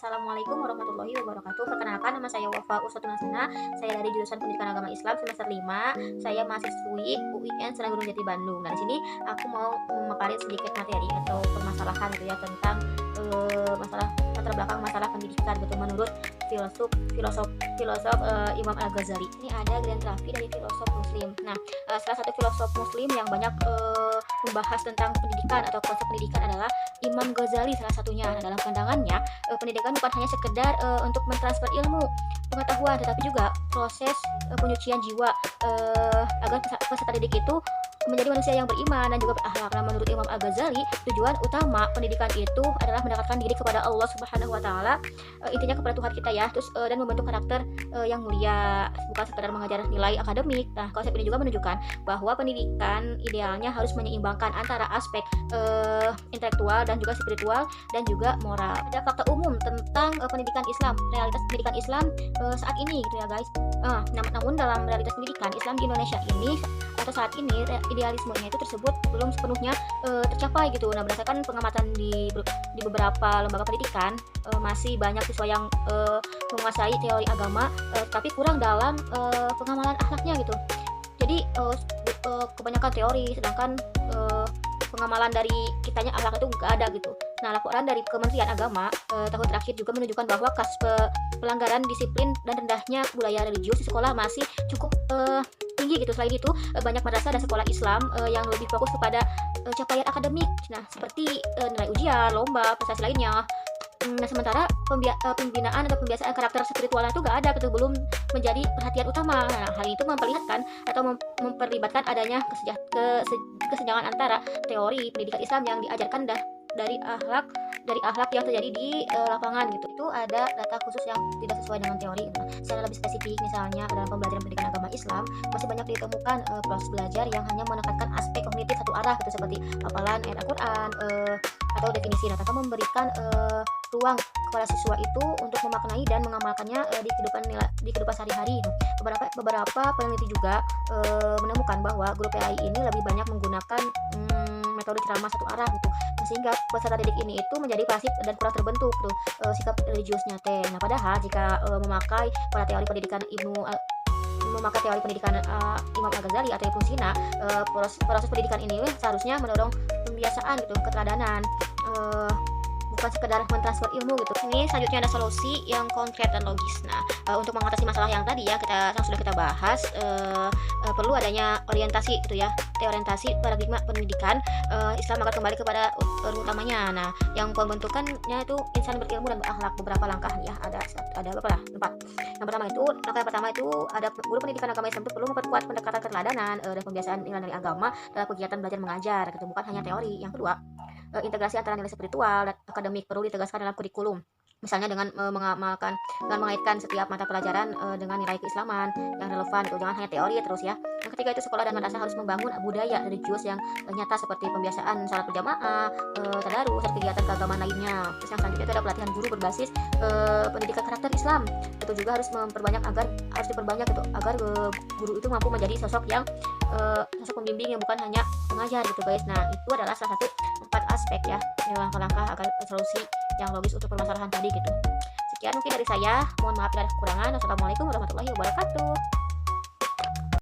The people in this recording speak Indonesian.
Assalamualaikum warahmatullahi wabarakatuh. Perkenalkan, nama saya Wafa Uswatun Hasanah. Saya dari jurusan Pendidikan Agama Islam semester 5. Saya mahasiswi UIN Serangunung Jati Bandung. Nah, di sini aku mau memaparin sedikit materi atau permasalahan gitu ya tentang masalah latar belakang masalah pendidikan gitu menurut filosof Imam Al-Ghazali. Ini ada geografi dari filosof Muslim. Nah, salah satu filosof Muslim yang banyak membahas tentang pendidikan atau konsep pendidikan adalah Imam Ghazali salah satunya. Nah, dalam pandangannya pendidikan bukan hanya sekedar untuk mentransfer ilmu pengetahuan, tetapi juga proses penyucian jiwa agar peserta didik itu menjadi manusia yang beriman dan juga berakhlak. Nah, menurut Imam Al-Ghazali, tujuan utama pendidikan itu adalah mendekatkan diri kepada Allah Subhanahu wa taala, intinya kepada Tuhan kita ya, terus dan membentuk karakter yang mulia, bukan sekedar mengajar nilai akademik. Nah, konsep ini juga menunjukkan bahwa pendidikan idealnya harus menyeimbangkan antara aspek intelektual dan juga spiritual dan juga moral. Ada fakta umum tentang pendidikan Islam, realitas pendidikan Islam saat ini gitu ya guys. Namun dalam realitas pendidikan Islam di Indonesia ini atau saat ini idealismenya itu tersebut belum sepenuhnya tercapai gitu. Nah, berdasarkan pengamatan di beberapa lembaga pendidikan masih banyak siswa yang menguasai teori agama tapi kurang dalam pengamalan akhlaknya gitu. Jadi kebanyakan teori sedangkan pengamalan dari kitanya akhlak itu nggak ada gitu. Nah, laporan dari Kementerian Agama tahun terakhir juga menunjukkan bahwa kasus pelanggaran disiplin dan rendahnya budaya religius di sekolah masih cukup tinggi gitu. Selain itu, banyak madrasah dan sekolah Islam yang lebih fokus kepada capaian akademik, nah seperti nilai ujian, lomba, prestasi lainnya. Nah, sementara pembinaan atau pembiasaan karakter spiritualnya itu gak ada gitu, belum menjadi perhatian utama. Nah, hal itu memperlihatkan atau memperlibatkan adanya kesenjangan antara teori pendidikan Islam yang diajarkan dari akhlak yang terjadi di lapangan gitu. Itu ada data khusus yang tidak sesuai dengan teori. Nah, secara lebih spesifik misalnya dalam pembelajaran pendidikan agama Islam masih banyak ditemukan proses belajar yang hanya menekankan aspek kognitif satu arah gitu, seperti hafalan ayat Al-Qur'an atau definisi, tanpa memberikan ruang kepada siswa itu untuk memaknai dan mengamalkannya di kehidupan sehari-hari. Beberapa peneliti juga menemukan bahwa guru PAI ini lebih banyak menggunakan metode ceramah satu arah gitu, sehingga peserta didik ini itu menjadi pasif dan kurang terbentuk tuh sikap religiusnya teh. Nah, padahal jika memakai pada teori pendidikan Imam Al-Ghazali atau Ibnu Sina, proses pendidikan ini seharusnya mendorong pembiasaan gitu, keteladanan, bukan sekedar mentransfer ilmu gitu. Ini selanjutnya ada solusi yang konkret dan logis. Nah, untuk mengatasi masalah yang tadi ya yang sudah kita bahas, perlu adanya orientasi gitu ya, orientasi paradigma pendidikan Islam agar kembali kepada utamanya. Nah, yang pembentukannya itu insan berilmu dan berakhlak. Beberapa langkah ya, ada berapa lah? 4. Langkah yang pertama itu ada guru pendidikan agama Islam itu perlu memperkuat pendekatan keteladanan dan pembiasaan nilai-nilai agama dalam kegiatan belajar mengajar gitu, bukan hanya teori. Yang kedua, integrasi antara nilai spiritual dan akademik perlu ditegaskan dalam kurikulum, misalnya dengan mengaitkan setiap mata pelajaran dengan nilai keislaman yang relevan itu, jangan hanya teori terus ya. Yang ketiga itu sekolah dan madrasah harus membangun budaya religius yang nyata seperti pembiasaan salat berjamaah, tadarus, dan kegiatan keagamaan lainnya. Terus yang selanjutnya itu ada pelatihan guru berbasis pendidikan karakter Islam. Itu juga harus diperbanyak gitu, agar guru itu mampu menjadi sosok pembimbing yang bukan hanya pengajar gitu guys. Nah, itu adalah salah satu 4 aspek ya, langkah-langkah agar solusi yang logis untuk permasalahan tadi gitu. Sekian mungkin dari saya, mohon maaf bila ada kekurangan. Wassalamualaikum warahmatullahi wabarakatuh.